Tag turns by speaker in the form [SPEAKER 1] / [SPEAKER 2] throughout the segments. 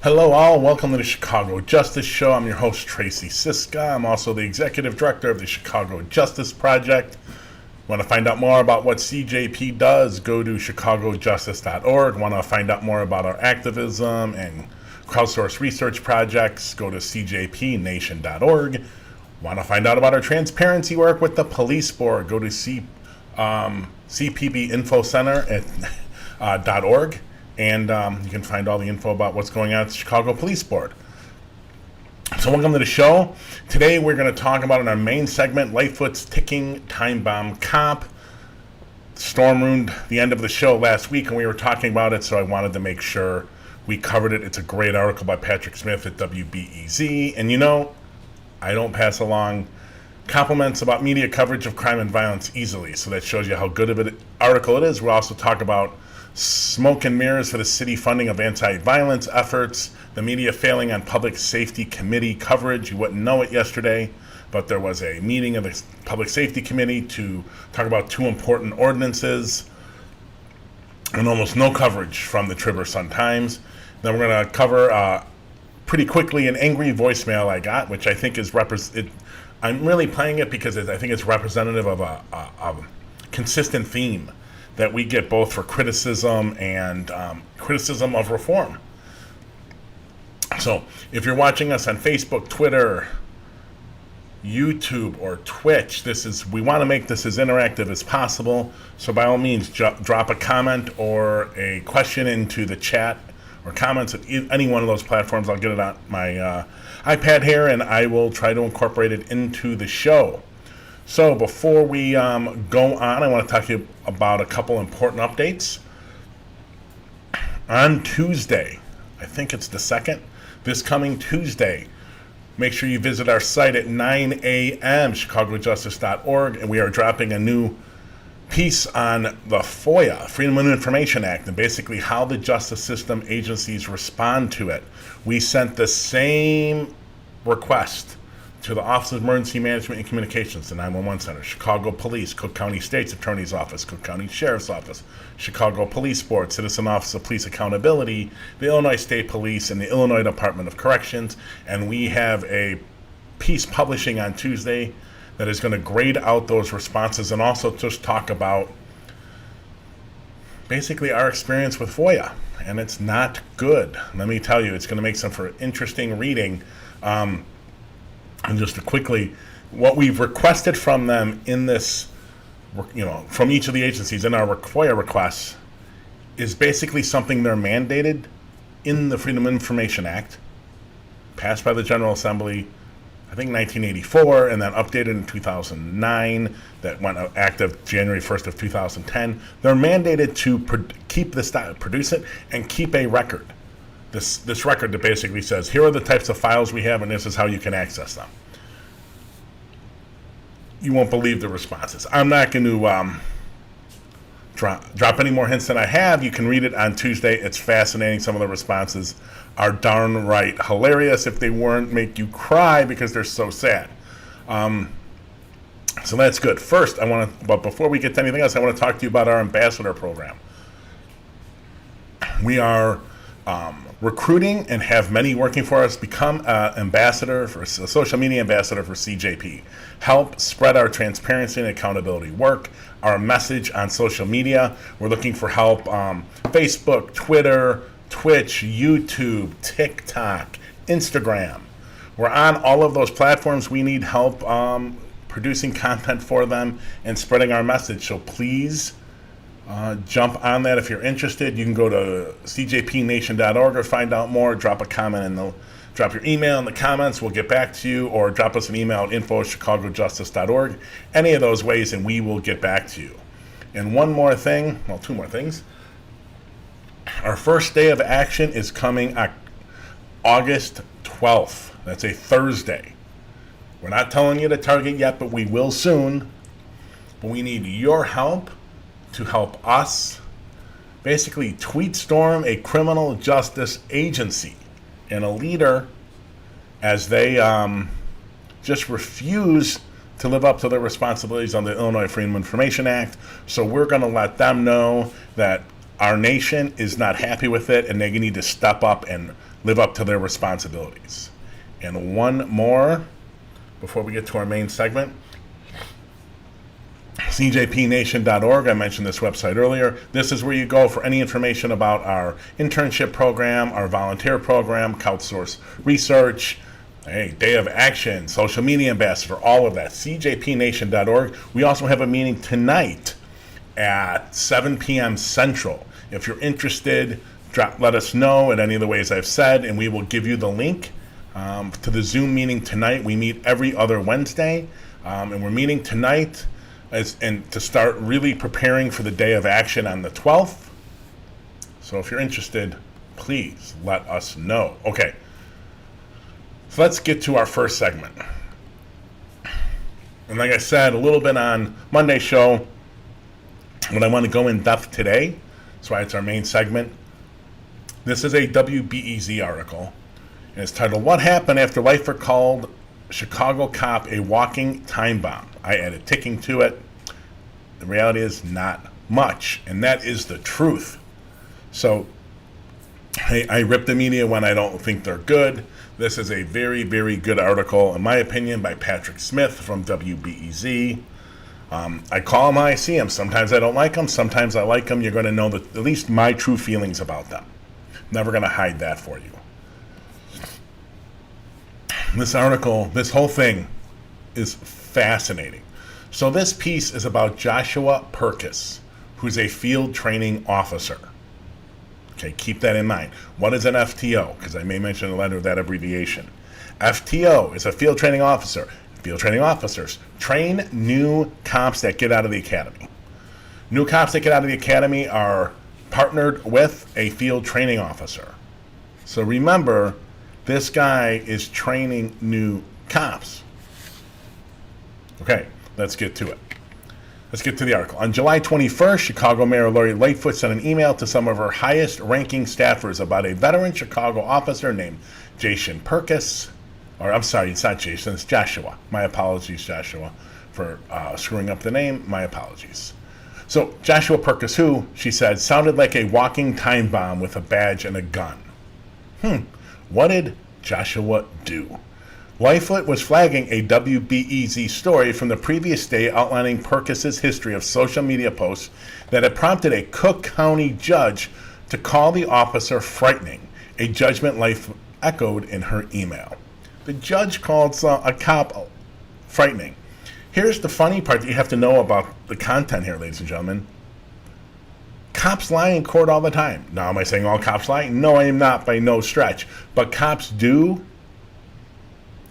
[SPEAKER 1] Hello all, welcome to the Chicago Justice Show. I'm your host, Tracy Siska. I'm also the Executive Director of the Chicago Justice Project. Want to find out more about what CJP does, go to chicagojustice.org. Want to find out more about our activism and crowdsourced research projects, go to cjpnation.org. Want to find out about our transparency work with the police board, go to cpbinfocenter.org. And you can find all the info about what's going on at the Chicago Police Board. So welcome to the show. Today we're going to talk about in our main segment, Lightfoot's ticking time bomb cop. Storm ruined the end of the show last week and we were talking about it, so I wanted to make sure we covered it. It's a great article by Patrick Smith at WBEZ. And you know, I don't pass along compliments about media coverage of crime and violence easily, so that shows you how good of an article it is. We'll also talk about smoke and mirrors for the city funding of anti-violence efforts, the media failing on public safety committee coverage. You wouldn't know it yesterday, but there was a meeting of the public safety committee to talk about two important ordinances, and almost no coverage from the Tribune Sun-Times. Then we're going to cover pretty quickly an angry voicemail I got, which I think is I'm really playing it because I think it's representative of a consistent theme that we get both for criticism and criticism of reform. So if you're watching us on Facebook, Twitter, YouTube, or Twitch, we want to make this as interactive as possible. So by all means, drop a comment or a question into the chat or comments at any one of those platforms. I'll get it on my iPad here, and I will try to incorporate it into the show. So before we go on, I want to talk to you about a couple important updates. On Tuesday, I think it's the 2nd, this coming Tuesday, make sure you visit our site at 9 a.m., chicagojustice.org, and we are dropping a new piece on the FOIA, Freedom of Information Act, and basically how the justice system agencies respond to it. We sent the same request to the Office of Emergency Management and Communications, the 911 Center, Chicago Police, Cook County State's Attorney's Office, Cook County Sheriff's Office, Chicago Police Board, Citizen Office of Police Accountability, the Illinois State Police, and the Illinois Department of Corrections. And we have a piece publishing on Tuesday that is going to grade out those responses and also just talk about basically our experience with FOIA. And it's not good. Let me tell you, it's going to make some for interesting reading. And just to quickly, what we've requested from them in this, from each of the agencies in our FOIA requests is basically something they're mandated in the Freedom of Information Act, passed by the General Assembly, I think 1984, and then updated in 2009, that went active January 1st of 2010. They're mandated to produce it and keep a record. This record that basically says, here are the types of files we have and this is how you can access them. You won't believe the responses. I'm not going to drop any more hints than I have. You can read it on Tuesday. It's fascinating. Some of the responses are darn right hilarious. If they weren't, make you cry because they're so sad. So that's good. First, but before we get to anything else, I want to talk to you about our ambassador program. We are recruiting and have many working for us. Become a social media ambassador for CJP. Help spread our transparency and accountability work, our message on social media. We're looking for help Facebook, Twitter, Twitch, YouTube, TikTok, Instagram. We're on all of those platforms. We need help producing content for them and spreading our message. So please jump on that if you're interested. You can go to cjpnation.org or find out more. Drop a comment and drop your email in the comments. We'll get back to you, or drop us an email at info@chicagojustice.org. Any of those ways, and we will get back to you. And two more things. Our first day of action is coming August 12th. That's a Thursday. We're not telling you to target yet, but we will soon. But we need your help to help us basically tweet storm a criminal justice agency and a leader as they just refuse to live up to their responsibilities on the Illinois Freedom of Information Act. So we're going to let them know that Our nation is not happy with it, and they need to step up and live up to their responsibilities. And one more before we get to our main segment. CJPNation.org. I mentioned this website earlier. This is where you go for any information about our internship program, our volunteer program, crowdsource research, day of action, social media ambassador, all of that. CJPNation.org. We also have a meeting tonight at 7 p.m. Central. If you're interested, let us know in any of the ways I've said, and we will give you the link to the Zoom meeting tonight. We meet every other Wednesday, and we're meeting tonight and to start really preparing for the day of action on the 12th. So if you're interested, please let us know. Okay, so let's get to our first segment. And like I said, a little bit on Monday's show, but I want to go in depth today. That's why it's our main segment. This is a WBEZ article, and it's titled, "What Happened After Lightfoot Called Chicago Cop a Walking Time Bomb?" I added ticking to it. The reality is not much, and that is the truth. So I rip the media when I don't think they're good. This is a very, very good article, in my opinion, by Patrick Smith from WBEZ. I call them how I see them. Sometimes I don't like them. Sometimes I like them. You're going to know at least my true feelings about them. Never going to hide that for you. This article, this whole thing is fascinating. So this piece is about Joshua Purkis, who's a field training officer. Okay, keep that in mind. What is an FTO? Because I may mention in the letter that abbreviation. FTO is a field training officer. Field training officers train new cops that get out of the academy. New cops that get out of the academy are partnered with a field training officer. So remember, this guy is training new cops. Okay, let's get to it. Let's get to the article. On July 21st, Chicago Mayor Lori Lightfoot sent an email to some of her highest-ranking staffers about a veteran Chicago officer named Jason Purkis. Or I'm sorry, it's not Jason, it's Joshua. My apologies, Joshua, for screwing up the name. My apologies. So Joshua Purkis, who, she said, sounded like a walking time bomb with a badge and a gun. What did Joshua do? Lightfoot was flagging a WBEZ story from the previous day outlining Purkis' history of social media posts that had prompted a Cook County judge to call the officer frightening, a judgment Lightfoot echoed in her email. The judge called a cop frightening. Here's the funny part that you have to know about the content here, ladies and gentlemen. Cops lie in court all the time. Now, am I saying all cops lie? No, I am not by no stretch. But cops do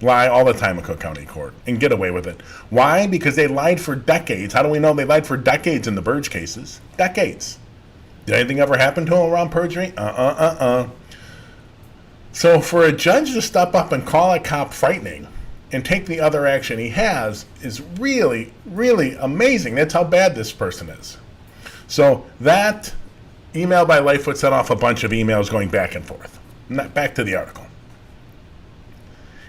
[SPEAKER 1] lie all the time in Cook County Court and get away with it. Why? Because they lied for decades. How do we know they lied for decades in the Burge cases? Decades. Did anything ever happen to them around perjury? So for a judge to step up and call a cop frightening and take the other action he has is really, really amazing. That's how bad this person is. So that email by Lightfoot set off a bunch of emails going back and forth. Back to the article.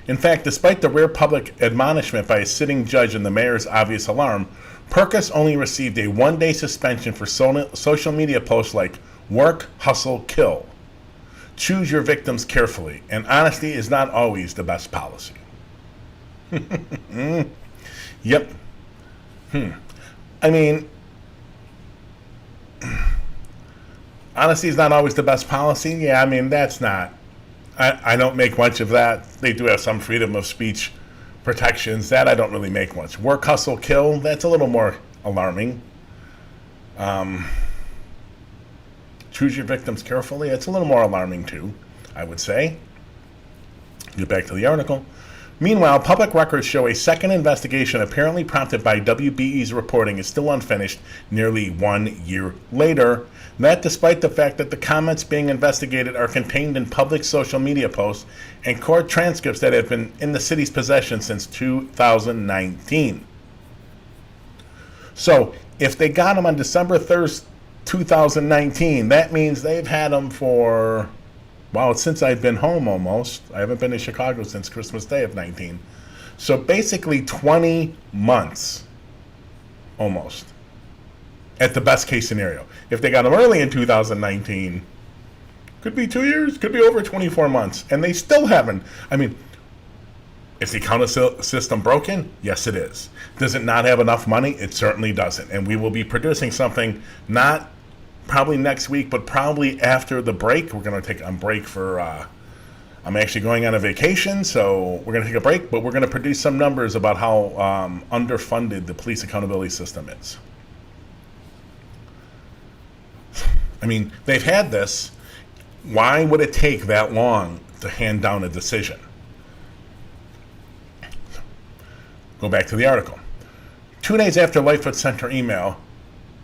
[SPEAKER 1] In fact, despite the rare public admonishment by a sitting judge and the mayor's obvious alarm, Purkis only received a one-day suspension for social media posts like "work, hustle, kill." Choose your victims carefully, and honesty is not always the best policy. Yep. I mean, honesty is not always the best policy. Yeah, I mean, that's not. I don't make much of that. They do have some freedom of speech protections. That I don't really make much. Work, hustle, kill, that's a little more alarming. Choose your victims carefully. It's a little more alarming too, I would say. Get back to the article. Meanwhile, public records show a second investigation apparently prompted by WBE's reporting is still unfinished nearly 1 year later. That despite the fact that the comments being investigated are contained in public social media posts and court transcripts that have been in the city's possession since 2019. So, if they got them on December 3rd, 2019, that means they've had them for, well, since I've been home almost. I haven't been to Chicago since Christmas Day of 19. So basically 20 months, almost. at the best case scenario. If they got them early in 2019, could be 2 years, could be over 24 months, and they still haven't. I mean, is the counter system broken? Yes, it is. Does it not have enough money? It certainly doesn't. And we will be producing something not probably next week, but probably after the break. We're going to take a break for, I'm actually going on a vacation, so we're going to take a break, but we're going to produce some numbers about how underfunded the police accountability system is. I mean, they've had this. Why would it take that long to hand down a decision? Go back to the article. 2 days after Lightfoot sent her email,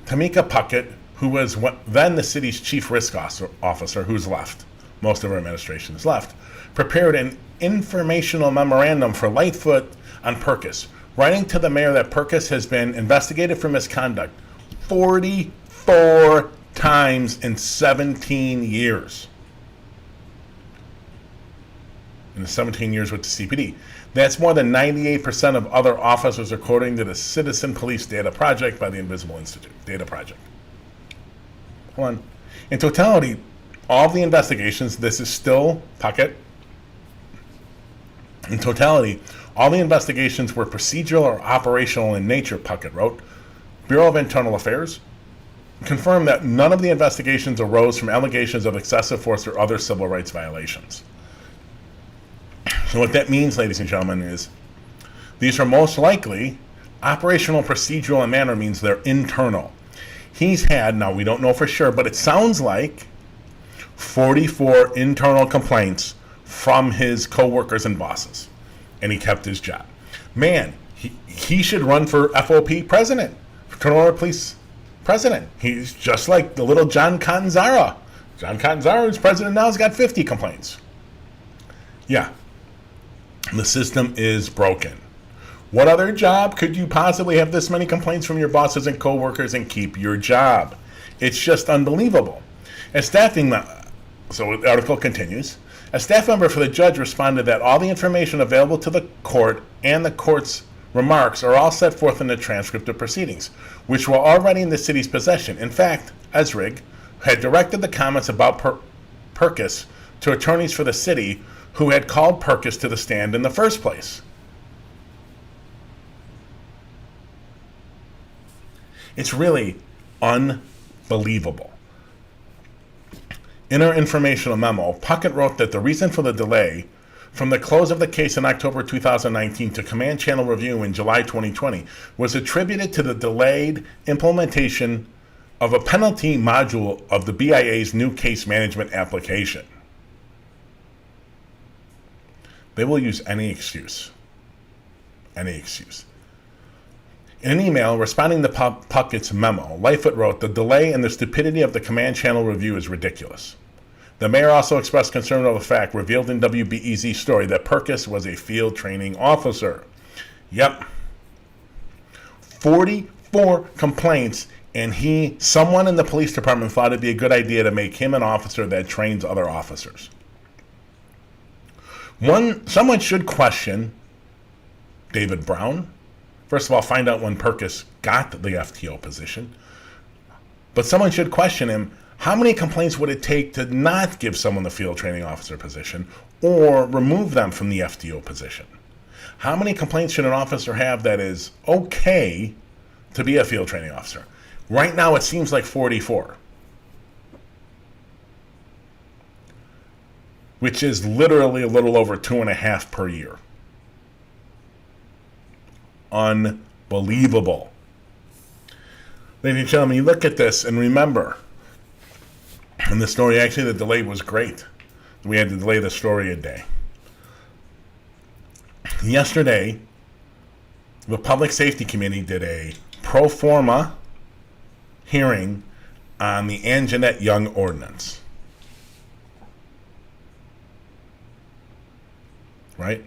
[SPEAKER 1] Tamika Puckett, who was then the city's chief risk officer, who's left, most of her administration is left, prepared an informational memorandum for Lightfoot on Purkis, writing to the mayor that Purkis has been investigated for misconduct 44 times in 17 years. In the 17 years with the CPD. That's more than 98% of other officers, according to the Citizen Police Data Project by the Invisible Institute. Data Project. Hold on. In totality, all the investigations, this is still Puckett. In totality, all the investigations were procedural or operational in nature, Puckett wrote. Bureau of Internal Affairs confirmed that none of the investigations arose from allegations of excessive force or other civil rights violations. So what that means, ladies and gentlemen, is these are most likely operational, procedural, and manner means they're internal. He's had, now we don't know for sure, but it sounds like 44 internal complaints from his co-workers and bosses, and he kept his job. Man, he should run for FOP president, Fraternal Order Police president. He's just like the little John Catanzara. John Catanzara, who's president now, has got 50 complaints. Yeah. The system is broken. What other job could you possibly have this many complaints from your bosses and coworkers and keep your job? It's just unbelievable. So the article continues. A staff member for the judge responded that all the information available to the court and the court's remarks are all set forth in the transcript of proceedings, which were already in the city's possession. In fact, Esrig had directed the comments about Purkis to attorneys for the city who had called Purkis to the stand in the first place. It's really unbelievable. In her informational memo, Puckett wrote that the reason for the delay from the close of the case in October 2019 to command channel review in July 2020 was attributed to the delayed implementation of a penalty module of the BIA's new case management application. They will use any excuse. Any excuse. In an email responding to Puckett's memo, Lightfoot wrote, "The delay and the stupidity of the command channel review is ridiculous." The mayor also expressed concern over the fact revealed in WBEZ's story that Purkis was a field training officer. Yep. 44 complaints, and someone in the police department thought it'd be a good idea to make him an officer that trains other officers. Someone should question David Brown. First of all, find out when Purkis got the FTO position. But someone should question him. How many complaints would it take to not give someone the field training officer position or remove them from the FTO position? How many complaints should an officer have that is okay to be a field training officer? Right now, it seems like 44. Which is literally a little over 2.5 per year. Unbelievable. Ladies and gentlemen, you look at this and remember, in the story, actually, the delay was great. We had to delay the story a day. Yesterday, the Public Safety Committee did a pro forma hearing on the Anjanette Young Ordinance. Right?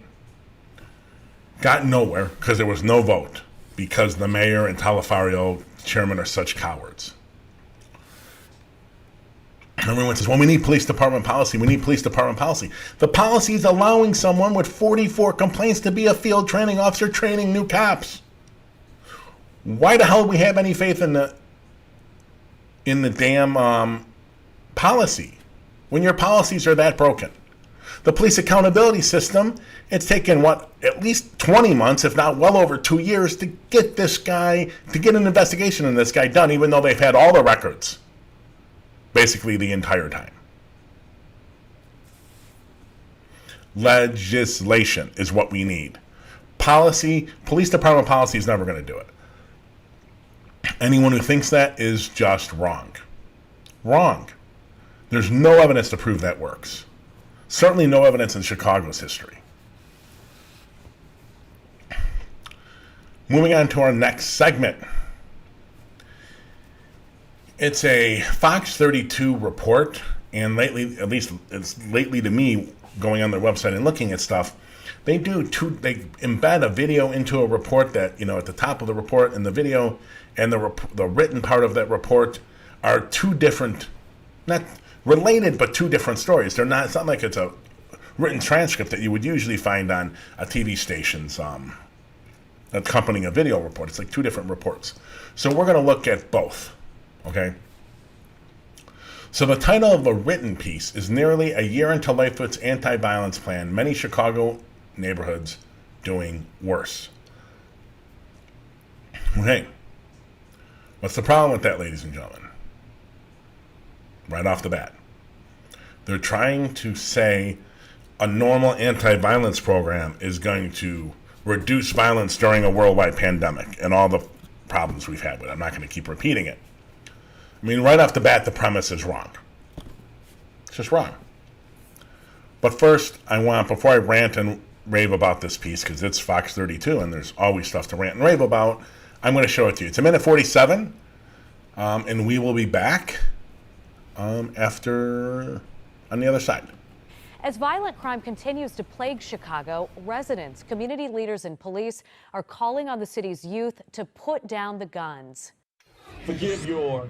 [SPEAKER 1] Got nowhere because there was no vote because the mayor and Talafario chairman are such cowards. Everyone says, well, we need police department policy. We need police department policy. The policy is allowing someone with 44 complaints to be a field training officer training new cops. Why the hell do we have any faith in the in the damn policy when your policies are that broken. The police accountability system, it's taken, at least 20 months, if not well over 2 years, to get an investigation in this guy done, even though they've had all the records basically the entire time. Legislation is what we need. Policy, police department policy is never going to do it. Anyone who thinks that is just wrong. Wrong. There's no evidence to prove that works. Certainly no evidence in Chicago's history. Moving on to our next segment. It's a Fox 32 report, and lately, at least it's lately to me, going on their website and looking at stuff, they embed a video into a report that, at the top of the report and the video and the written part of that report are two different, not related, but two different stories. It's not like it's a written transcript that you would usually find on a TV station's accompanying a video report. It's like two different reports. So we're going to look at both, okay? So the title of the written piece is Nearly a Year into Lightfoot's Anti-Violence Plan, Many Chicago Neighborhoods Doing Worse. Okay. What's the problem with that, ladies and gentlemen? Right off the bat. They're trying to say a normal anti-violence program is going to reduce violence during a worldwide pandemic and all the problems we've had with it. I'm not going to keep repeating it. I mean, right off the bat, the premise is wrong. It's just wrong. But first, before I rant and rave about this piece, because it's Fox 32 and there's always stuff to rant and rave about, I'm going to show it to you. It's a minute 47, and we will be back after on the other side.
[SPEAKER 2] As violent crime continues to plague Chicago, residents, community leaders, and police are calling on the city's youth to put down the guns.
[SPEAKER 3] Forgive your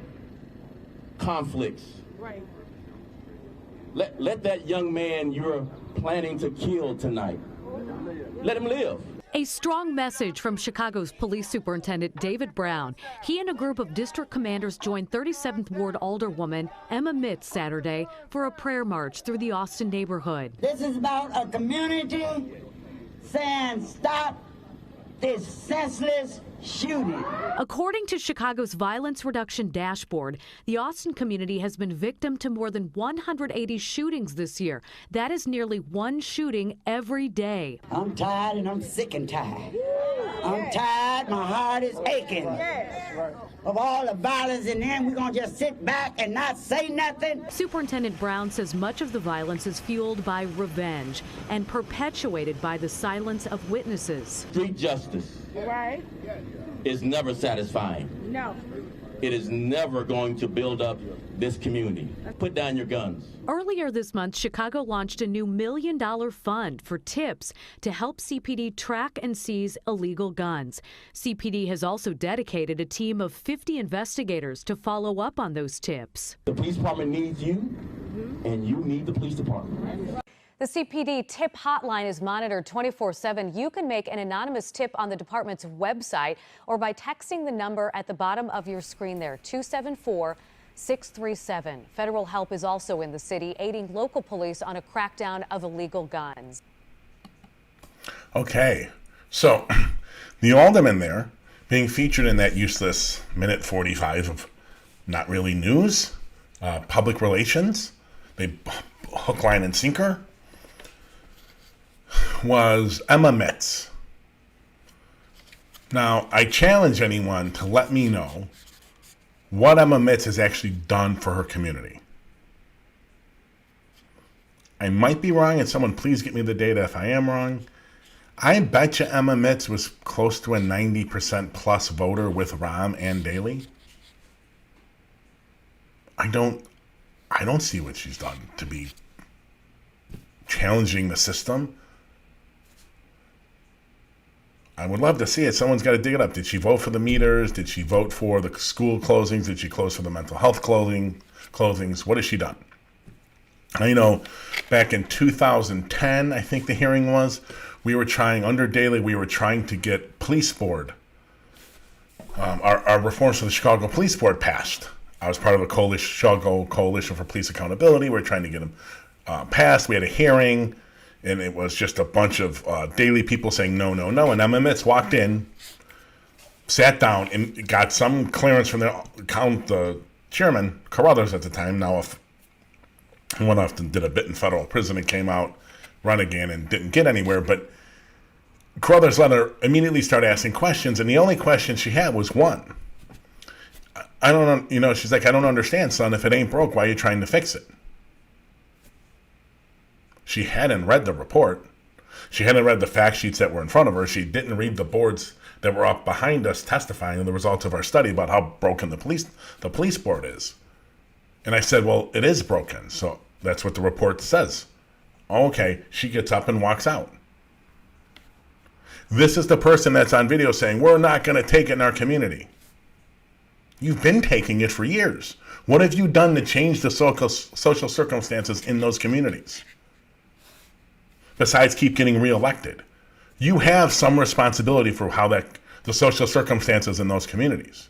[SPEAKER 3] conflicts.
[SPEAKER 4] Right.
[SPEAKER 3] Let that young man you're planning to kill tonight, let him live.
[SPEAKER 2] A strong message from Chicago's police superintendent David Brown. He and a group of district commanders joined 37th Ward Alderwoman Emma Mitz Saturday for a prayer march through the Austin neighborhood.
[SPEAKER 4] This is about a community saying stop this senseless shooting.
[SPEAKER 2] According to Chicago's Violence Reduction Dashboard, the Austin community has been victim to more than 180 shootings this year. That is nearly one shooting every day.
[SPEAKER 4] I'm tired and I'm sick and tired. I'm tired, my heart is aching of all the violence, and then we're going to just sit back and not say nothing.
[SPEAKER 2] Superintendent Brown says much of the violence is fueled by revenge and perpetuated by the silence of witnesses.
[SPEAKER 3] Street justice
[SPEAKER 4] Right?
[SPEAKER 3] is never satisfying.
[SPEAKER 4] No.
[SPEAKER 3] It is never going to build up this community. Put down your guns.
[SPEAKER 2] Earlier this month, Chicago launched a new $1 million fund for tips to help CPD track and seize illegal guns. CPD has also dedicated a team of 50 investigators to follow up on those tips.
[SPEAKER 3] The police department needs you, and you need the police department.
[SPEAKER 2] The CPD tip hotline is monitored 24/7. You can make an anonymous tip on the department's website or by texting the number at the bottom of your screen there, 274-637. Federal help is also in the city, aiding local police on a crackdown of illegal guns.
[SPEAKER 1] Okay, so the alderman there being featured in that useless minute 45 of not really news, public relations, they hook, line, and sinker, was Emma Mitz. Now, I challenge anyone to let me know what Emma Mitz has actually done for her community. I might be wrong, and someone please get me the data if I am wrong. I bet you Emma Mitz was close to a 90% plus voter with Rahm and Daley. I don't see what she's done to be challenging the system. I would love to see it. Someone's got to dig it up. Did she vote for the meters? Did she vote for the school closings? Did she close for the mental health closings? What has she done? I know back in 2010, I think the hearing was, under Daley, we were trying to get police board, our reforms for the Chicago Police Board passed. I was part of a Chicago Coalition for Police Accountability. We're trying to get them passed. We had a hearing, and it was just a bunch of daily people saying no, no, no. And Emma Mitz walked in, sat down, and got some clearance from the chairman, Carruthers at the time. Now, he went off and did a bit in federal prison and came out, run again, and didn't get anywhere. But Carruthers let her immediately start asking questions, and the only question she had was one. I don't know, she's like, I don't understand, son. If it ain't broke, why are you trying to fix it? She hadn't read the report. She hadn't read the fact sheets that were in front of her. She didn't read the boards that were up behind us testifying on the results of our study about how broken the police board is. And I said, well, it is broken. So that's what the report says. Okay. She gets up and walks out. This is the person that's on video saying, we're not going to take it in our community. You've been taking it for years. What have you done to change the social circumstances in those communities? Besides keep getting reelected. You have some responsibility for how the social circumstances in those communities.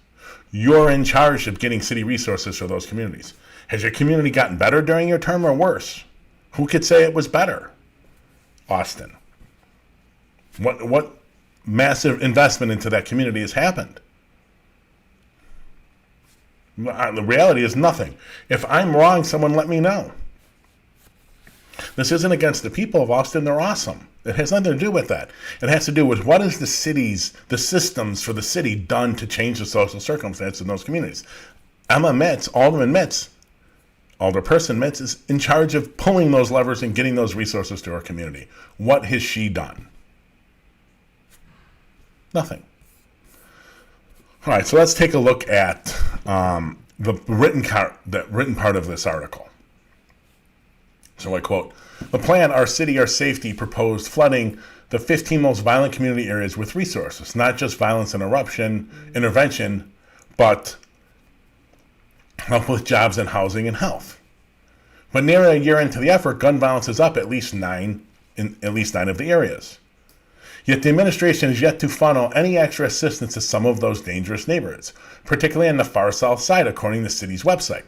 [SPEAKER 1] You're in charge of getting city resources for those communities. Has your community gotten better during your term or worse? Who could say it was better? Austin. What massive investment into that community has happened? The reality is nothing. If I'm wrong, someone let me know. This isn't against the people of Austin. They're awesome. It has nothing to do with that. It has to do with what is the systems for the city done to change the social circumstances in those communities. Emma Mitz, Alderperson Mitz, is in charge of pulling those levers and getting those resources to our community. What has she done? Nothing. All right, so let's take a look at the written part of this article. So I quote, the plan, Our City, Our Safety, proposed flooding the 15 most violent community areas with resources, not just violence intervention, but help with jobs and housing and health. But nearly a year into the effort, gun violence is up at least nine of the areas. Yet the administration has yet to funnel any extra assistance to some of those dangerous neighborhoods, particularly on the far south side, according to the city's website.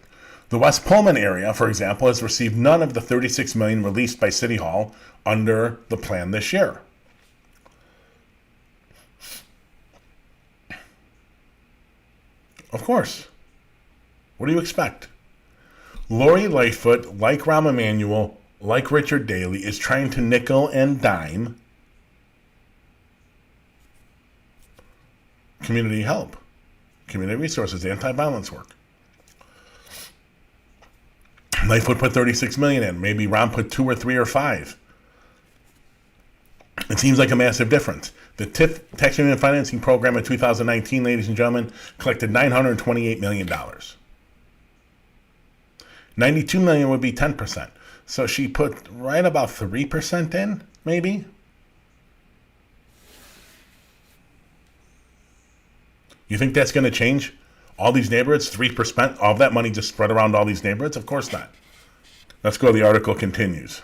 [SPEAKER 1] The West Pullman area, for example, has received none of the $36 million released by City Hall under the plan this year. Of course. What do you expect? Lori Lightfoot, like Rahm Emanuel, like Richard Daley, is trying to nickel and dime community help, community resources, anti-violence work. Lightfoot put $36 million in. Maybe Rahm put 2 or 3 or 5. It seems like a massive difference. The TIF Tax Union Financing Program in 2019, ladies and gentlemen, collected $928 million. $92 million would be 10%. So she put right about 3% in, maybe. You think that's going to change all these neighborhoods? 3%, all of that money just spread around all these neighborhoods? Of course not. Let's go. The article continues.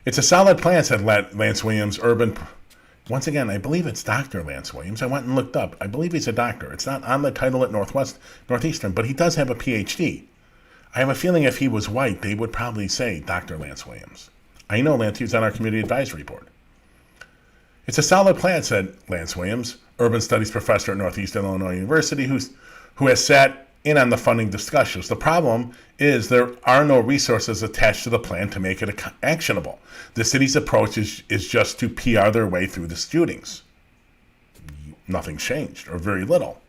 [SPEAKER 1] It's a solid plan, said Lance Williams, once again, I believe it's Dr. Lance Williams. I went and looked up. I believe he's a doctor. It's not on the title at Northeastern, but he does have a PhD. I have a feeling if he was white, they would probably say Dr. Lance Williams. I know Lance, he was on our community advisory board. It's a solid plan, said Lance Williams, urban studies professor at Northeastern Illinois University, who has sat in on the funding discussions. The problem is there are no resources attached to the plan to make it actionable. The city's approach is just to PR their way through the shootings. Nothing's changed, or very little.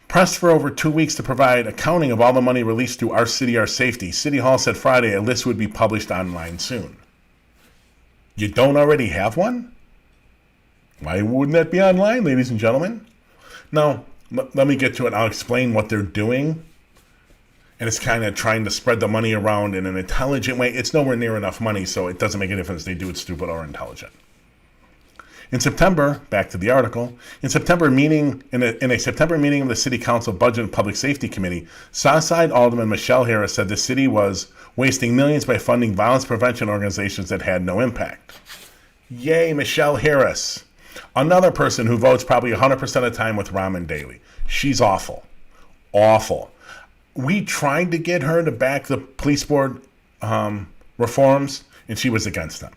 [SPEAKER 1] Pressed for over 2 weeks to provide accounting of all the money released through Our City, Our Safety, City Hall said Friday a list would be published online soon. You don't already have one? Why wouldn't that be online, ladies and gentlemen? Now, let me get to it. I'll explain what they're doing. And it's kind of trying to spread the money around in an intelligent way. It's nowhere near enough money, so it doesn't make a difference if they do it stupid or intelligent. In September, back to the article, in a September meeting of the City Council Budget and Public Safety Committee, Southside Alderman Michelle Harris said the city was wasting millions by funding violence prevention organizations that had no impact. Yay, Michelle Harris. Another person who votes probably 100% of the time with Rahm and Daley. She's awful. Awful. We tried to get her to back the police board reforms, and she was against them.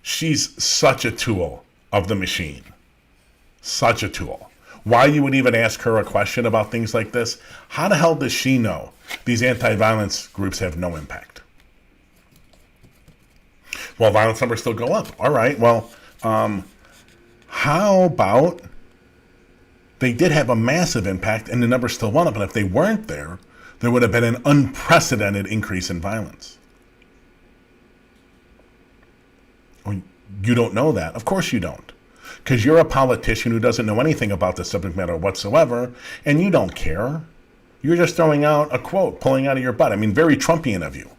[SPEAKER 1] She's such a tool of the machine. Such a tool. Why you would even ask her a question about things like this? How the hell does she know these anti-violence groups have no impact? Well, violence numbers still go up. All right, well, how about they did have a massive impact and the numbers still went up, and if they weren't there would have been an unprecedented increase in violence. Well, you don't know that. Of course you don't. Because you're a politician who doesn't know anything about the subject matter whatsoever, and you don't care. You're just throwing out a quote, pulling out of your butt. I mean, very Trumpian of you.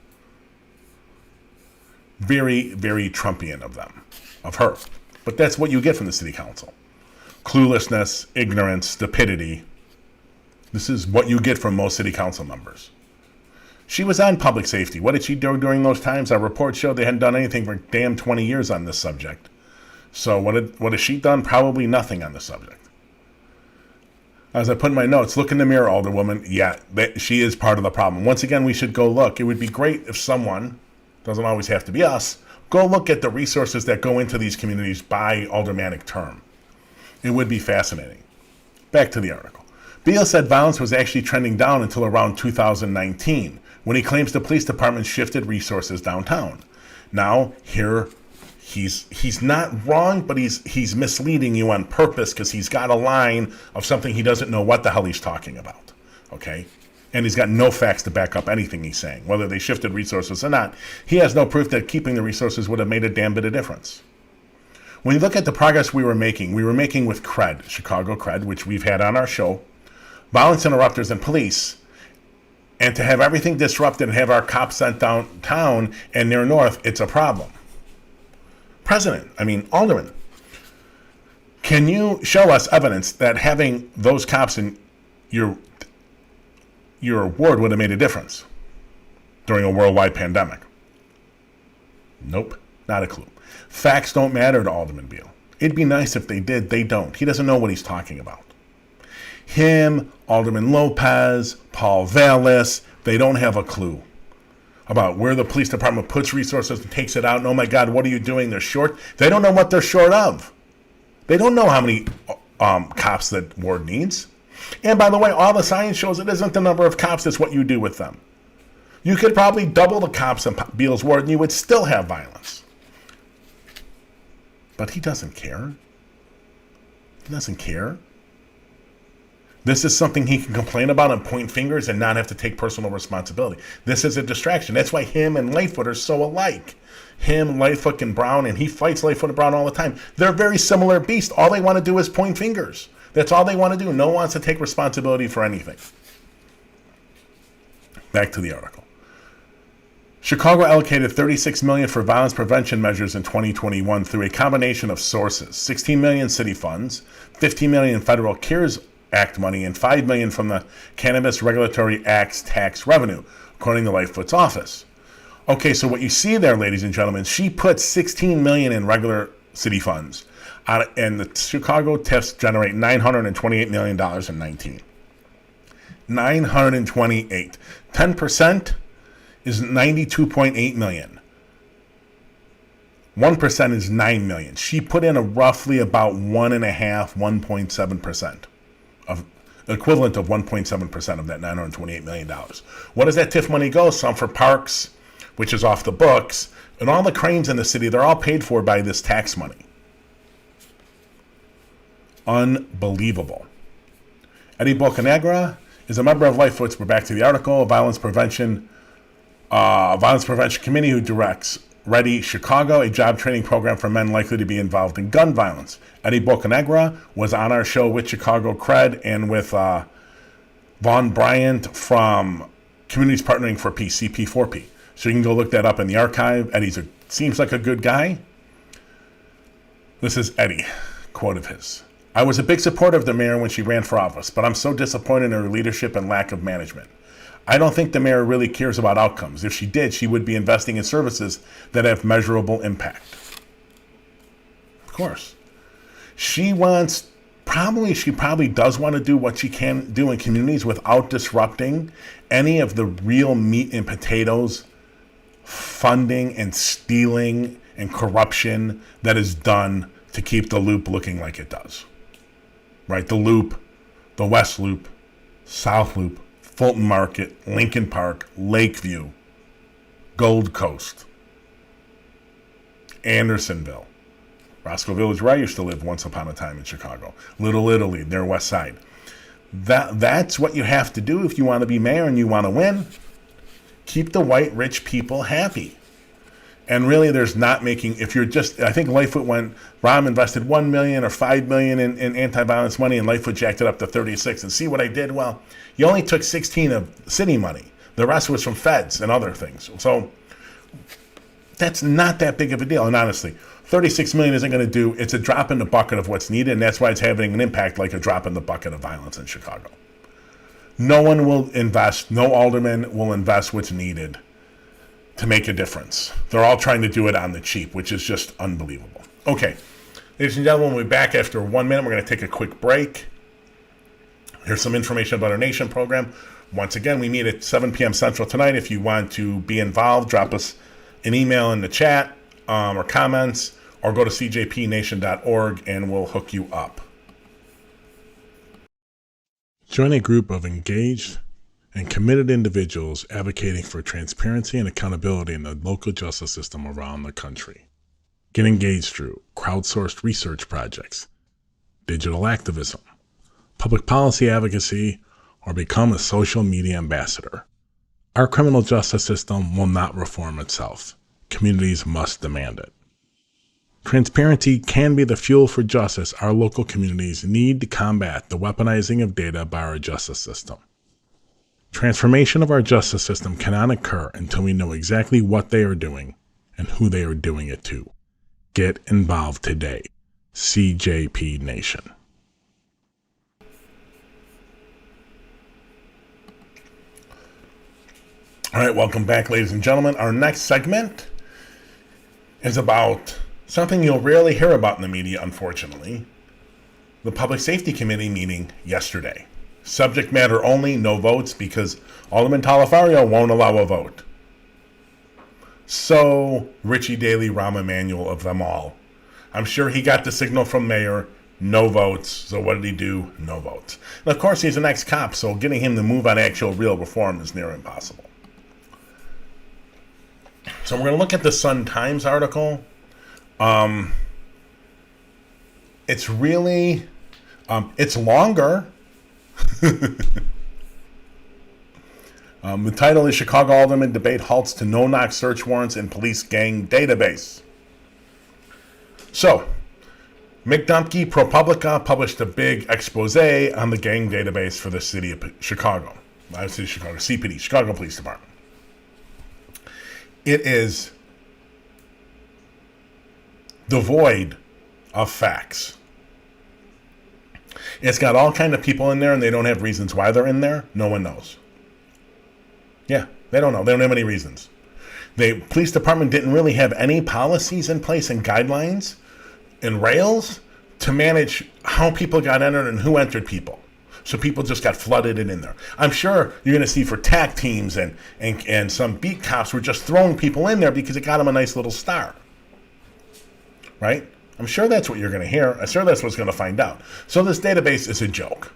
[SPEAKER 1] Very, very Trumpian of them, of her. But that's what you get from the city council. Cluelessness, ignorance, stupidity. This is what you get from most city council members. She was on public safety. What did she do during those times? Our report showed they hadn't done anything for damn 20 years on this subject. So what has she done? Probably nothing on the subject. As I put in my notes, look in the mirror, Alderwoman. Yeah, she is part of the problem. Once again, we should go look. It would be great if someone, doesn't always have to be us, go look at the resources that go into these communities by aldermanic term. It would be fascinating. Back to the article. Beal said violence was actually trending down until around 2019, when he claims the police department shifted resources downtown. Now, here, he's not wrong, but he's misleading you on purpose because he's got a line of something he doesn't know what the hell he's talking about. Okay? And he's got no facts to back up anything he's saying, whether they shifted resources or not. He has no proof that keeping the resources would have made a damn bit of difference. When you look at the progress we were making with CRED, Chicago CRED, which we've had on our show, violence interrupters and police, and to have everything disrupted and have our cops sent downtown and near north, it's a problem. Alderman, can you show us evidence that having those cops in your ward would have made a difference during a worldwide pandemic? Nope, not a clue. Facts don't matter to Alderman Beal. It'd be nice if they did. They don't. He doesn't know what he's talking about. Him, Alderman Lopez, Paul Vallis, they don't have a clue about where the police department puts resources and takes it out. And oh my God, what are you doing? They're short. They don't know what they're short of. They don't know how many cops that ward needs. And by the way, all the science shows it isn't the number of cops, it's what you do with them. You could probably double the cops in Beal's ward and you would still have violence. But he doesn't care. He doesn't care. This is something he can complain about and point fingers and not have to take personal responsibility. This is a distraction. That's why him and Lightfoot are so alike. Him, Lightfoot, and Brown, and he fights Lightfoot and Brown all the time. They're very similar beasts. All they want to do is point fingers. That's all they want to do. No one wants to take responsibility for anything. Back to the article. Chicago allocated $36 million for violence prevention measures in 2021 through a combination of sources: $16 million city funds, $15 million federal CARES Act money, and $5 million from the Cannabis Regulatory Act's tax revenue, according to Lightfoot's office. Okay, so what you see there, ladies and gentlemen, she put $16 million in regular city funds, and the Chicago TIFs generate $928 million in 19. 928. 10% is 92.8 million. 1% is 9 million. She put in a roughly about 1.7% of equivalent of 1.7% of that $928 million. What does that TIF money go? Some for parks, which is off the books, and all the cranes in the city, they're all paid for by this tax money. Unbelievable. Eddie Bocanegra is a member of Lightfoot's, we're back to the article, Violence Prevention Committee, who directs Ready Chicago, a job training program for men likely to be involved in gun violence. Eddie Bocanegra was on our show with Chicago CRED and with Vaughn Bryant from Communities Partnering for Peace, CP4P. So you can go look that up in the archive. Eddie seems like a good guy. This is Eddie, quote of his. I was a big supporter of the mayor when she ran for office, but I'm so disappointed in her leadership and lack of management. I don't think the mayor really cares about outcomes. If she did, she would be investing in services that have measurable impact. Of course. She wants She probably does want to do what she can do in communities without disrupting any of the real meat and potatoes funding and stealing and corruption that is done to keep the loop looking like it does. Right? The loop, the West Loop, South Loop, Fulton Market, Lincoln Park, Lakeview, Gold Coast, Andersonville, Roscoe Village, where I used to live once upon a time in Chicago, Little Italy, their West Side. That's what you have to do if you want to be mayor and you want to win. Keep the white rich people happy. And really, there's not making, if you're just, I think Lightfoot Rahm invested $1 million or $5 million in anti-violence money, and Lightfoot jacked it up to 36. And see what I did? Well, you only took 16 of city money. The rest was from feds and other things. So that's not that big of a deal. And honestly, 36 million isn't going to do, it's a drop in the bucket of what's needed. And that's why it's having an impact like a drop in the bucket of violence in Chicago. No one will invest, no alderman will invest what's needed to make a difference. They're all trying to do it on the cheap, which is just unbelievable. Okay, ladies and gentlemen, we'll be back after 1 minute. We're going to take a quick break. Here's some information about our Nation program. Once again, we meet at 7 p.m. Central tonight. If you want to be involved, drop us an email in the chat or comments, or go to cjpnation.org and we'll hook you up. Join a group of engaged and committed individuals advocating for transparency and accountability in the local justice system around the country. Get engaged through crowdsourced research projects, digital activism, public policy advocacy, or become a social media ambassador. Our criminal justice system will not reform itself. Communities must demand it. Transparency can be the fuel for justice our local communities need to combat the weaponizing of data by our justice system. Transformation of our justice system cannot occur until we know exactly what they are doing and who they are doing it to. Get involved today. CJP Nation. All right, welcome back, ladies and gentlemen. Our next segment is about something you'll rarely hear about in the media, unfortunately. The Public Safety Committee meeting yesterday. Subject matter only, no votes, because Alderman Talafario won't allow a vote. So, Richie Daley, Rahm Emanuel of them all. I'm sure he got the signal from Mayor, no votes. So what did he do? No votes. And of course, he's an ex-cop, so getting him to move on actual real reform is near impossible. So we're going to look at the Sun-Times article. It's really, it's longer. The title is Chicago Alderman Debate Halts to No-Knock Search Warrants in Police Gang Database. So, Mick Dumpke, ProPublica, published a big expose on the gang database for the city of Chicago. I would say Chicago, CPD, Chicago Police Department. It is devoid of facts. It's got all kind of people in there, and they don't have reasons why they're in there. No one knows. Yeah, they don't know. They don't have any reasons. The police department didn't really have any policies in place and guidelines and rails to manage how people got entered and who entered people. So people just got flooded in there. I'm sure you're going to see for TAC teams and some beat cops were just throwing people in there because it got them a nice little star. Right? I'm sure that's what you're going to hear. I'm sure that's what's going to find out. So this database is a joke.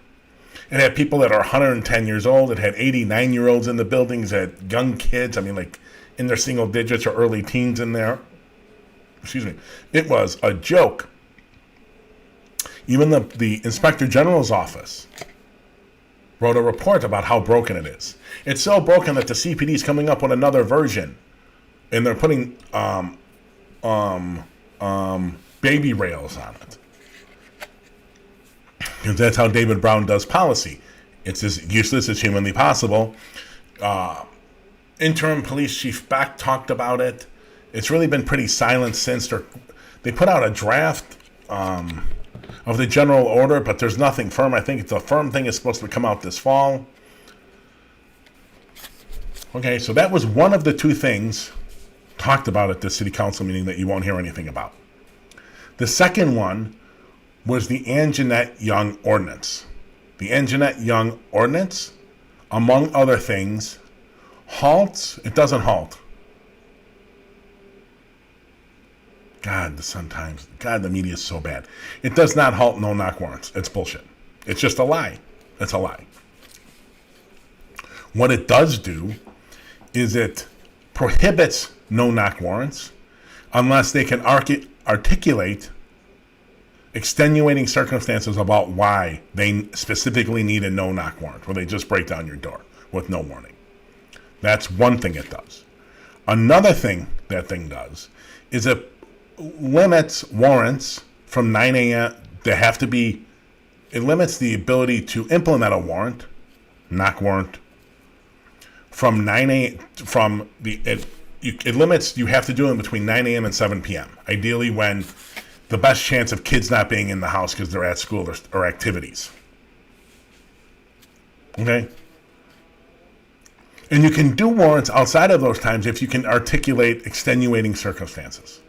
[SPEAKER 1] It had people that are 110 years old. It had 89-year-olds in the buildings. It had young kids. I mean, like in their single digits or early teens in there. Excuse me. It was a joke. Even the Inspector General's office wrote a report about how broken it is. It's so broken that the CPD is coming up with another version, and they're putting baby rails on it. Because that's how David Brown does policy. It's as useless as humanly possible. Interim Police Chief Beck talked about it. It's really been pretty silent since they put out a draft of the general order, but there's nothing firm. I think the firm thing is supposed to come out this fall. Okay, so that was one of the two things talked about at the city council meeting that you won't hear anything about. The second one was the Anjanette Young Ordinance. The Anjanette Young Ordinance, among other things, it doesn't halt. God, the media is so bad. It does not halt no-knock warrants. It's bullshit. It's just a lie. It's a lie. What it does do is it prohibits no-knock warrants unless they can articulate extenuating circumstances about why they specifically need a no-knock warrant, where they just break down your door with no warning. That's one thing it does. Another thing that thing does is it limits warrants from 9 a.m. It limits the ability to implement a warrant, knock warrant, from 9 a.m. It limits, you have to do them between 9 a.m. and 7 p.m. Ideally when the best chance of kids not being in the house because they're at school or activities. Okay? And you can do warrants outside of those times if you can articulate extenuating circumstances.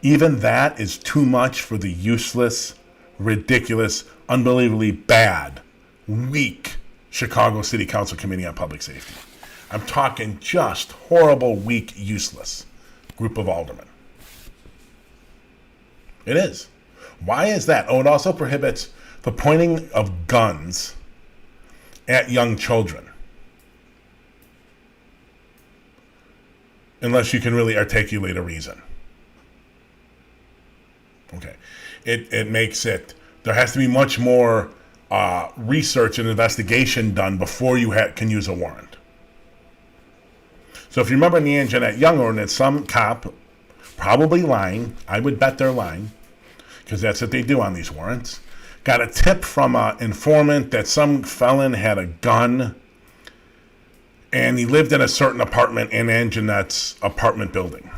[SPEAKER 1] Even that is too much for the useless, ridiculous, unbelievably bad, weak Chicago City Council Committee on Public Safety. I'm talking just horrible, weak, useless group of aldermen. It is. Why is that? Oh, it also prohibits the pointing of guns at young children. Unless you can really articulate a reason. Okay. It makes it, there has to be much more research and investigation done before you can use a warrant. So if you remember in the Anjanette Young Ordinance, some cop, probably lying, I would bet they're lying, because that's what they do on these warrants, got a tip from an informant that some felon had a gun and he lived in a certain apartment in Anjanette's apartment building.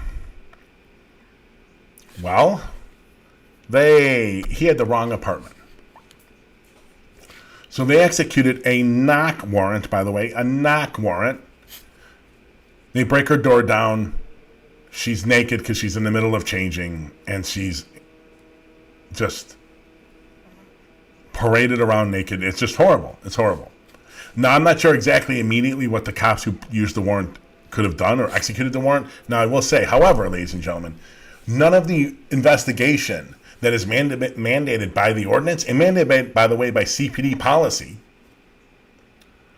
[SPEAKER 1] Well, he had the wrong apartment. So they executed a knock warrant, by the way, a knock warrant. They break her door down. She's naked because she's in the middle of changing, and she's just paraded around naked. It's just horrible. It's horrible. Now, I'm not sure exactly immediately what the cops who used the warrant could have done or executed the warrant. Now, I will say, however, ladies and gentlemen, none of the investigation that is mandated by the ordinance and mandated, by the way, by CPD policy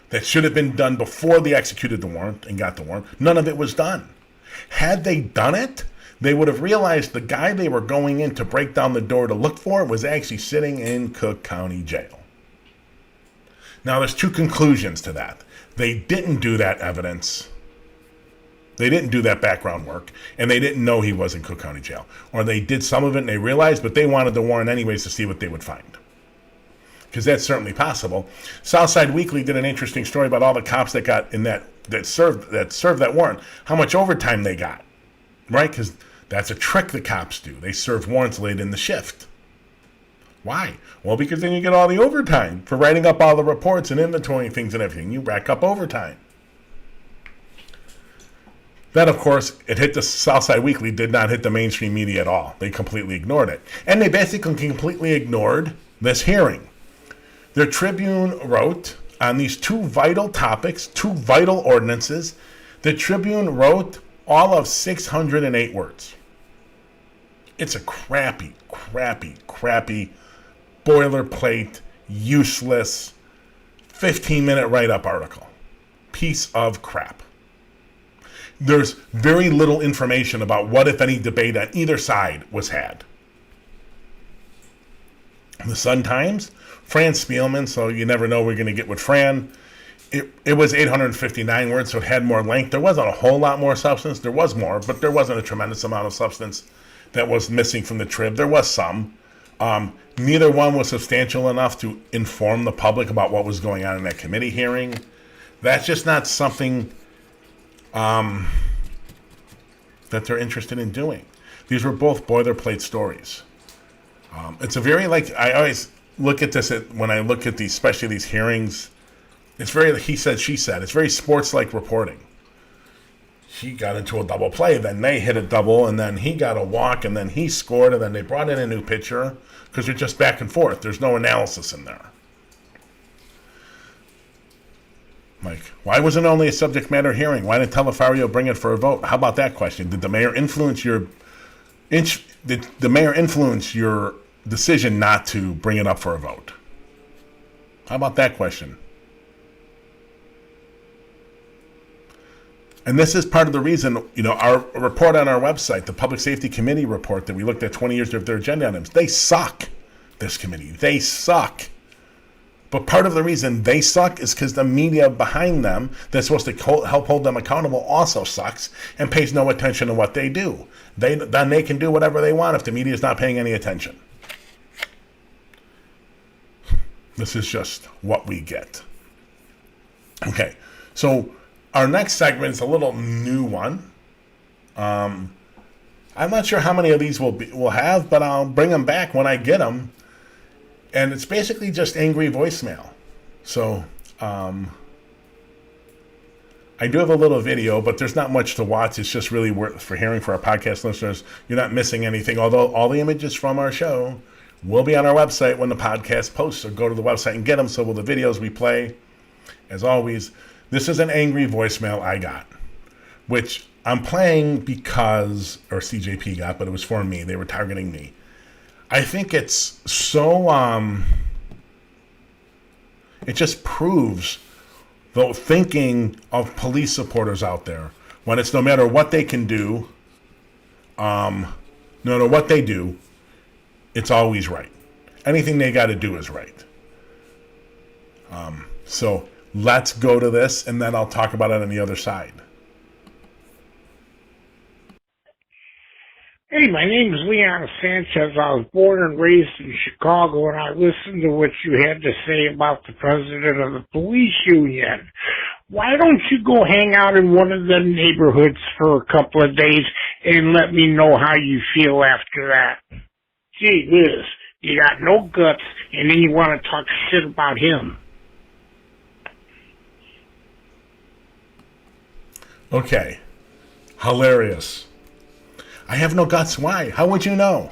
[SPEAKER 1] that should have been done before they executed the warrant and got the warrant, none of it was done. Had they done it, they would have realized the guy they were going in to break down the door to look for was actually sitting in Cook County Jail. Now, there's two conclusions to that. They didn't do that evidence. They didn't do that background work, and they didn't know he was in Cook County Jail. Or they did some of it and they realized, but they wanted the warrant anyways to see what they would find. Because that's certainly possible. Southside Weekly did an interesting story about all the cops that got in that served that warrant, how much overtime they got, right? Because that's a trick the cops do. They serve warrants late in the shift. Why? Well, because then you get all the overtime for writing up all the reports and inventorying things and everything. You rack up overtime. Then, of course, it hit the Southside Weekly, did not hit the mainstream media at all. They completely ignored it. And they basically completely ignored this hearing. Their Tribune wrote on these two vital topics, two vital ordinances. The Tribune wrote all of 608 words. It's a crappy boilerplate, useless, 15-minute write-up article. Piece of crap. There's very little information about what, if any, debate on either side was had. The Sun-Times, Fran Spielman, so you never know we're going to get with Fran. It was 859 words, so it had more length. There wasn't a whole lot more substance. There was more, but there wasn't a tremendous amount of substance that was missing from the Trib. There was some. Neither one was substantial enough to inform the public about what was going on in that committee hearing. That's just not something that they're interested in doing. These were both boilerplate stories. It's a very, I always look at this when I look at these, especially these hearings. It's very he said, she said. It's very sports-like reporting. he got into a double play. Then they hit a double, and then he got a walk, and then he scored, and then they brought in a new pitcher because you're just back and forth. There's no analysis in there. Like, why wasn't it only a subject matter hearing? Why didn't Telefario bring it for a vote? How about that question? Did the mayor influence your decision not to bring it up for a vote? How about that question? And this is part of the reason, our report on our website, the Public Safety Committee report that we looked at 20 years of their agenda items, they suck, this committee. They suck. But part of the reason they suck is because the media behind them that's supposed to help hold them accountable also sucks and pays no attention to what they do. Then they can do whatever they want if the media is not paying any attention. This is just what we get. Okay, so our next segment is a little new one. I'm not sure how many of these we'll have, but I'll bring them back when I get them. And it's basically just angry voicemail. So I do have a little video, but there's not much to watch. It's just really worth for hearing for our podcast listeners. You're not missing anything, although all the images from our show will be on our website when the podcast posts. So go to the website and get them. So will the videos we play. As always, this is an angry voicemail I got, which I'm playing because, or CJP got, but it was for me. They were targeting me. I think it's so, it just proves the thinking of police supporters out there when it's no matter what they can do, no matter what they do, it's always right. Anything they got to do is right. So let's go to this, and then I'll talk about it on the other side.
[SPEAKER 5] Hey, my name is Leon Sanchez. I was born and raised in Chicago, and I listened to what you had to say about the president of the police union. Why don't you go hang out in one of them neighborhoods for a couple of days and let me know how you feel after that? Gee whiz, you got no guts, and then you want to talk shit about him.
[SPEAKER 1] Okay. Hilarious. I have no guts. Why? How would you know?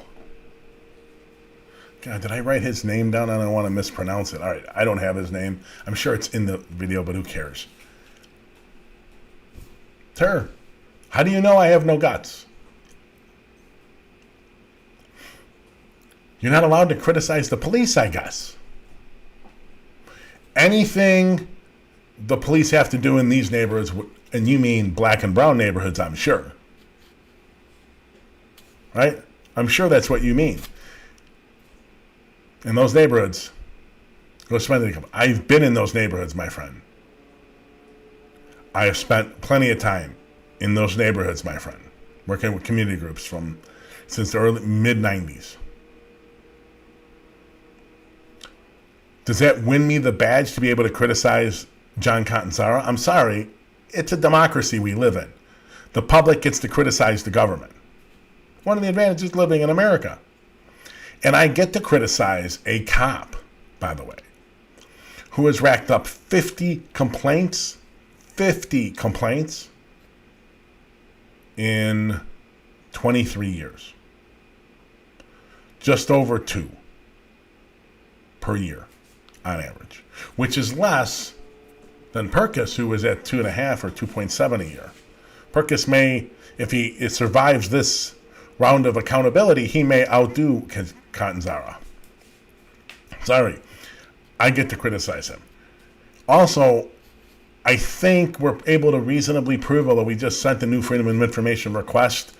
[SPEAKER 1] God, did I write his name down? I don't want to mispronounce it. All right, I don't have his name. I'm sure it's in the video, but who cares? Sir, how do you know I have no guts? You're not allowed to criticize the police, I guess. Anything the police have to do in these neighborhoods, and you mean black and brown neighborhoods, I'm sure. Right? I'm sure that's what you mean. In those neighborhoods, go spend the income. I've been in those neighborhoods, my friend. I have spent plenty of time in those neighborhoods, my friend, working with community groups since the early mid-90s. Does that win me the badge to be able to criticize John Catanzara? I'm sorry. It's a democracy we live in. The public gets to criticize the government. One of the advantages of living in America. And I get to criticize a cop, by the way, who has racked up 50 complaints in 23 years. Just over 2 per year on average, which is less than Perkis, who was at 2.5 or 2.7 a year. Perkis may, if he survives this round of accountability, he may outdo Catanzara. Sorry, I get to criticize him. Also, I think we're able to reasonably prove, although we just sent the new Freedom of Information request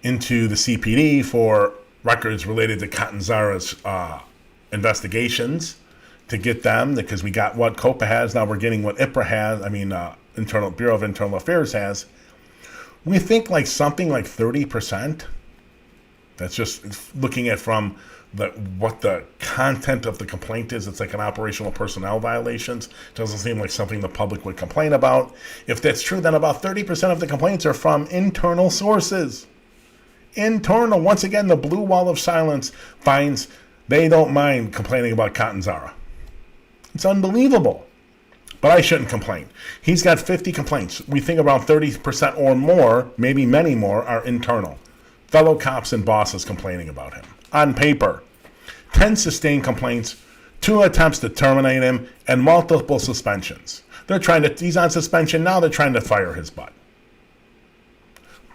[SPEAKER 1] into the CPD for records related to Catanzara's investigations, to get them, because we got what COPA has, now we're getting what IPRA has, Bureau of Internal Affairs has. We think something like 30%. That's just looking at from what the content of the complaint is. It's like an operational personnel violations. Doesn't seem like something the public would complain about. If that's true, then about 30% of the complaints are from internal sources. Internal. Once again, the blue wall of silence finds they don't mind complaining about Catanzara. It's unbelievable. But I shouldn't complain. He's got 50 complaints. We think around 30% or more, maybe many more, are internal. Fellow cops and bosses complaining about him. On paper, 10 sustained complaints, 2 attempts to terminate him, and multiple suspensions. He's on suspension now, they're trying to fire his butt.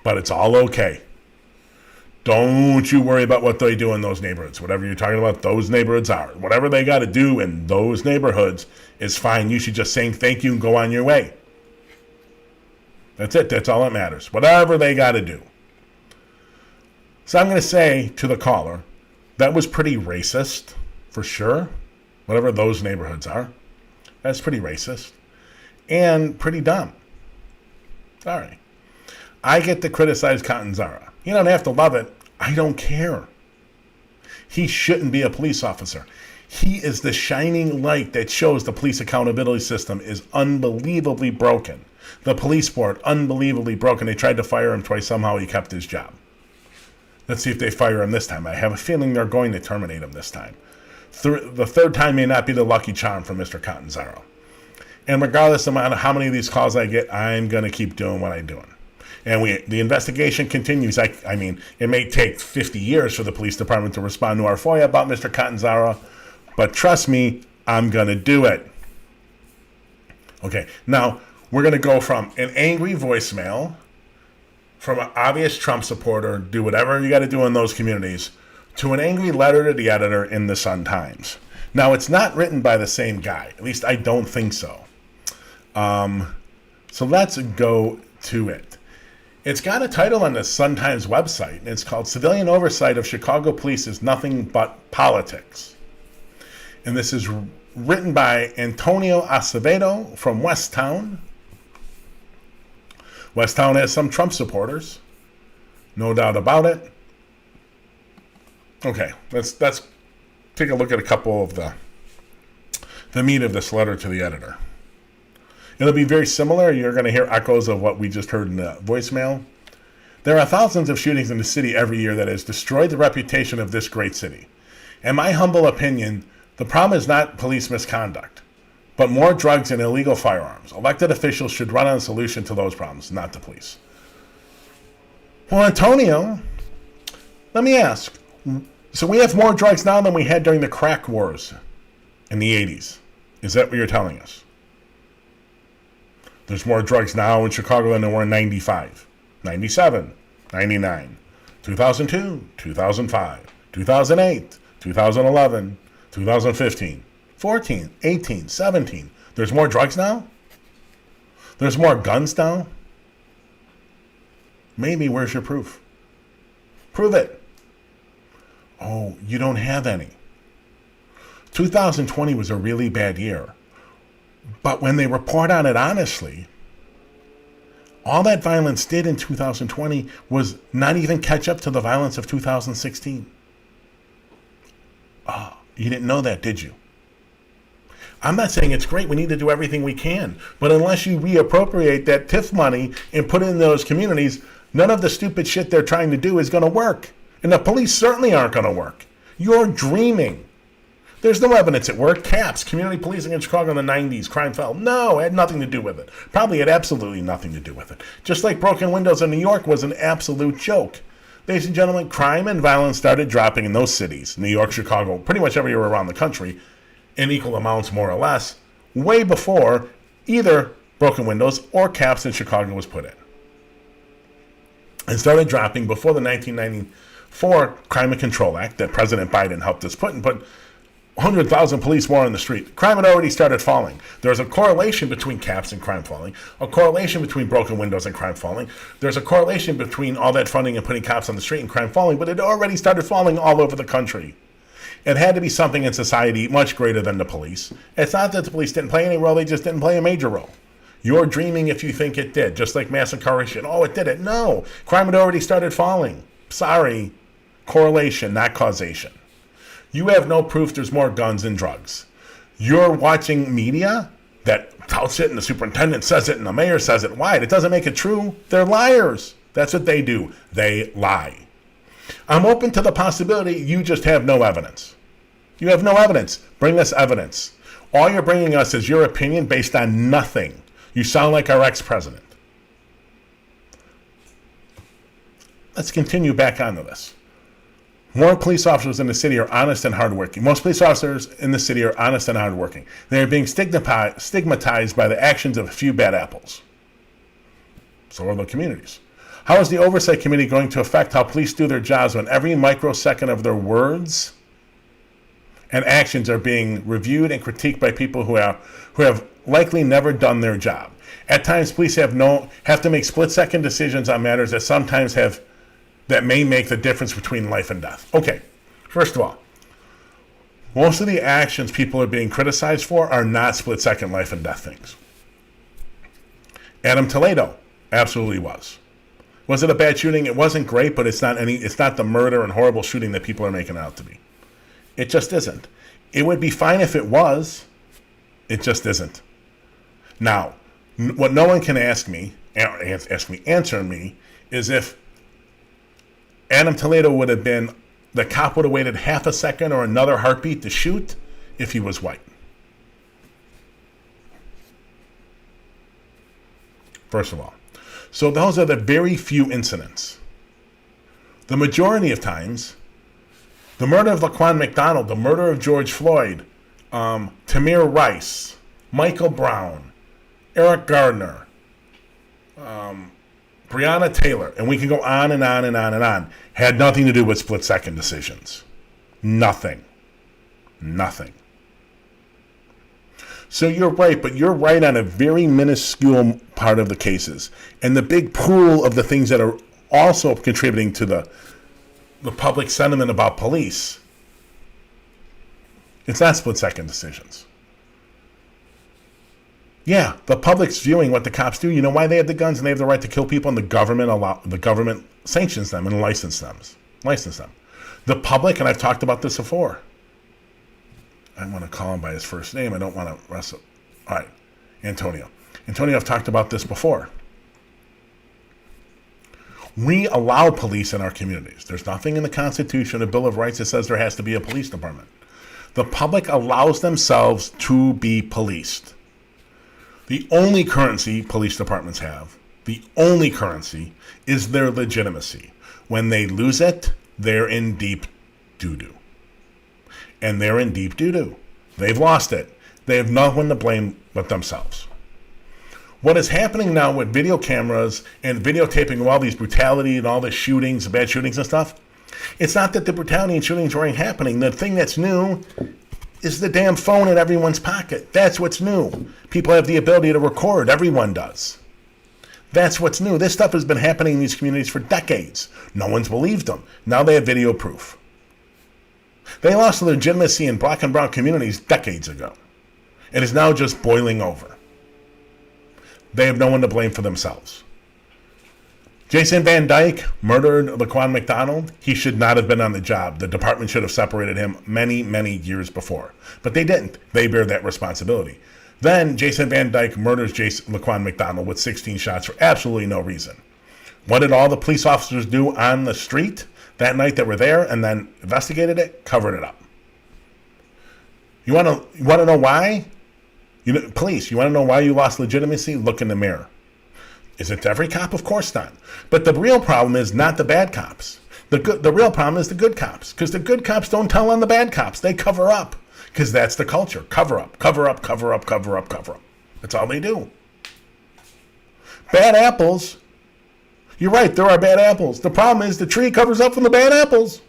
[SPEAKER 1] But it's all okay. Don't you worry about what they do in those neighborhoods. Whatever you're talking about, those neighborhoods are. Whatever they got to do in those neighborhoods is fine. You should just say thank you and go on your way. That's it. That's all that matters. Whatever they got to do. So I'm going to say to the caller, that was pretty racist, for sure. Whatever those neighborhoods are. That's pretty racist. And pretty dumb. All right. I get to criticize Catanzara. You don't have to love it. I don't care. He shouldn't be a police officer. He is the shining light that shows the police accountability system is unbelievably broken. The police board, unbelievably broken. They tried to fire him twice. Somehow he kept his job. Let's see if they fire him this time. I have a feeling they're going to terminate him this time. The third time may not be the lucky charm for Mr. Catanzaro. And regardless of how many of these calls I get, I'm going to keep doing what I'm doing. And the investigation continues. I mean, it may take 50 years for the police department to respond to our FOIA about Mr. Catanzaro, but trust me, I'm going to do it. Okay, now we're going to go from an angry voicemail from an obvious Trump supporter, do whatever you got to do in those communities, to an angry letter to the editor in the Sun-Times. Now, it's not written by the same guy. At least I don't think so. So let's go to it. It's got a title on the Sun-Times website, and it's called Civilian Oversight of Chicago Police is Nothing But Politics. And this is written by Antonio Acevedo from Westtown. Westtown has some Trump supporters, no doubt about it. Okay, let's take a look at a couple of the meat of this letter to the editor. It'll be very similar. You're going to hear echoes of what we just heard in the voicemail. There are thousands of shootings in the city every year that has destroyed the reputation of this great city. In my humble opinion, the problem is not police misconduct, but more drugs and illegal firearms. Elected officials should run on a solution to those problems, not the police. Well, Antonio, let me ask. So we have more drugs now than we had during the crack wars in the 80s. Is that what you're telling us? There's more drugs now in Chicago than there were in 95, 97, 99, 2002, 2005, 2008, 2011, 2015, 14, 18, 17. There's more drugs now? There's more guns now? Maybe. Where's your proof? Prove it. Oh, you don't have any. 2020 was a really bad year. But when they report on it honestly, all that violence did in 2020 was not even catch up to the violence of 2016. Oh, you didn't know that, did you? I'm not saying it's great. We need to do everything we can. But unless you reappropriate that TIF money and put it in those communities, none of the stupid shit they're trying to do is going to work. And the police certainly aren't going to work. You're dreaming. There's no evidence it worked. CAPS, community policing in Chicago in the 90s, crime fell. No, it had nothing to do with it. Probably had absolutely nothing to do with it. Just like broken windows in New York was an absolute joke. Ladies and gentlemen, crime and violence started dropping in those cities, New York, Chicago, pretty much everywhere around the country, in equal amounts more or less, way before either broken windows or CAPS in Chicago was put in. It started dropping before the 1994 Crime and Control Act that President Biden helped us put 100,000 police more on the street. Crime had already started falling. There's a correlation between CAPS and crime falling, a correlation between broken windows and crime falling. There's a correlation between all that funding and putting cops on the street and crime falling, but it already started falling all over the country. It had to be something in society much greater than the police. It's not that the police didn't play any role, they just didn't play a major role. You're dreaming if you think it did, just like mass incarceration. Oh, it didn't. No, crime had already started falling. Sorry, correlation, not causation. You have no proof there's more guns and drugs. You're watching media that touts it and the superintendent says it and the mayor says it. Why? It doesn't make it true. They're liars. That's what they do. They lie. I'm open to the possibility you just have no evidence. You have no evidence. Bring us evidence. All you're bringing us is your opinion based on nothing. You sound like our ex-president. Let's continue back onto this. More police officers in the city are honest and hardworking. Most police officers in the city are honest and hardworking. They are being stigmatized by the actions of a few bad apples. So are the communities. How is the Oversight Committee going to affect how police do their jobs when every microsecond of their words and actions are being reviewed and critiqued by people who have likely never done their job? At times, police have to make split-second decisions on matters that may make the difference between life and death. Okay, first of all, most of the actions people are being criticized for are not split-second life and death things. Adam Toledo absolutely was. Was it a bad shooting? It wasn't great, but it's not the murder and horrible shooting that people are making it out to be. It just isn't. It would be fine if it was. It just isn't. Now, what no one can answer me, is if Adam Toledo would have been, the cop would have waited half a second or another heartbeat to shoot if he was white. First of all. So those are the very few incidents. The majority of times, the murder of Laquan McDonald, the murder of George Floyd, Tamir Rice, Michael Brown, Eric Gardner, Breonna Taylor, and we can go on and on and on and on, had nothing to do with split-second decisions. Nothing. So you're right, but you're right on a very minuscule part of the cases. And the big pool of the things that are also contributing to the public sentiment about police, it's not split-second decisions. Yeah, the public's viewing what the cops do. You know why they have the guns and they have the right to kill people, and the government sanctions them and license them. The public, and I've talked about this before. I want to call him by his first name. I don't want to wrestle. All right, Antonio. Antonio, I've talked about this before. We allow police in our communities. There's nothing in the Constitution, a Bill of Rights, that says there has to be a police department. The public allows themselves to be policed. The only currency police departments have, the only currency, is their legitimacy. When they lose it, they're in deep doo-doo. And they're in deep doo-doo. They've lost it. They have no one to blame but themselves. What is happening now with video cameras and videotaping of all these brutality and all the shootings, bad shootings and stuff, it's not that the brutality and shootings weren't happening. The thing that's new is the damn phone in everyone's pocket. That's what's new. People have the ability to record. Everyone does. That's what's new. This stuff has been happening in these communities for decades. No one's believed them. Now they have video proof. They lost legitimacy in black and brown communities decades ago. It is now just boiling over. They have no one to blame for themselves. Jason Van Dyke murdered Laquan McDonald. He should not have been on the job. The department should have separated him many, many years before. But they didn't. They bear that responsibility. Then Jason Van Dyke murders Laquan McDonald with 16 shots for absolutely no reason. What did all the police officers do on the street that night that were there and then investigated it? Covered it up. You want to know why? Police, you want to know why you lost legitimacy? Look in the mirror. Is it every cop? Of course not. But the real problem is not the bad cops. The real problem is the good cops, because the good cops don't tell on the bad cops. They cover up, because that's the culture. Cover up, cover up, cover up, cover up, cover up. That's all they do. Bad apples. You're right, there are bad apples. The problem is the tree covers up from the bad apples.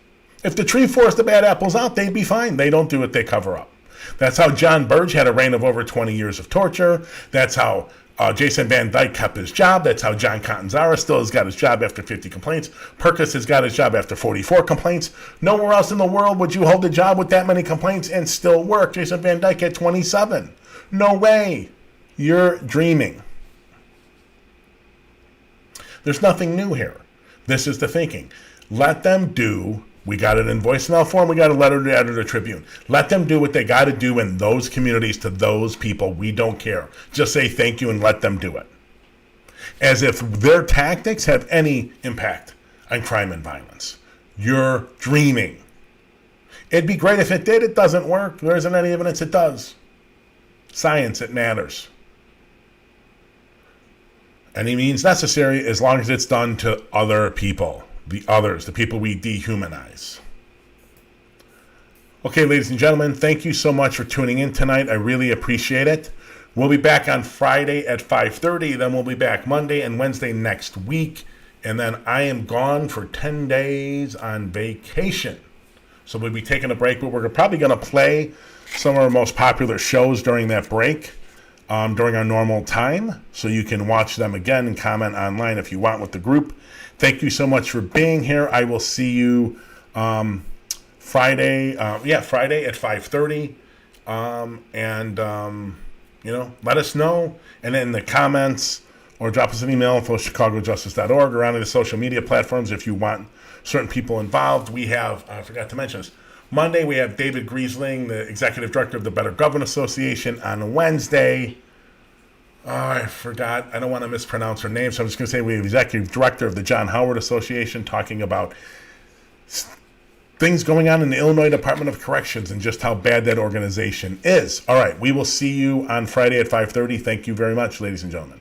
[SPEAKER 1] If the tree forced the bad apples out, they'd be fine. They don't do it, they cover up. That's how John Burge had a reign of over 20 years of torture. That's how Jason Van Dyke kept his job. That's how John Catanzara still has got his job after 50 complaints. Perkins has got his job after 44 complaints. Nowhere else in the world would you hold a job with that many complaints and still work. Jason Van Dyke had 27. No way. You're dreaming. There's nothing new here. This is the thinking. Let them do. We got it in voicemail form. We got a letter to the Editor Tribune. Let them do what they got to do in those communities to those people. We don't care. Just say thank you and let them do it. As if their tactics have any impact on crime and violence. You're dreaming. It'd be great if it did. It doesn't work. There isn't any evidence it does. Science, it matters. Any means necessary as long as it's done to other people, the others, the people we dehumanize. Okay, ladies and gentlemen, thank you so much for tuning in tonight. I really appreciate it. We'll be back on Friday at 5:30. Then we'll be back Monday and Wednesday next week. And then I am gone for 10 days on vacation. So we'll be taking a break, but we're probably going to play some of our most popular shows during that break, during our normal time. So you can watch them again and comment online if you want with the group. Thank you so much for being here. I will see you Friday at 5:30. Let us know. And in the comments, or drop us an email, info@chicagojustice.org, or on the social media platforms if you want certain people involved. We have, I forgot to mention this, Monday we have David Griesling, the Executive Director of the Better Government Association. On Wednesday, I forgot, I don't want to mispronounce her name, so I'm just going to say we have Executive Director of the John Howard Association talking about things going on in the Illinois Department of Corrections and just how bad that organization is. All right, we will see you on Friday at 5:30. Thank you very much, ladies and gentlemen.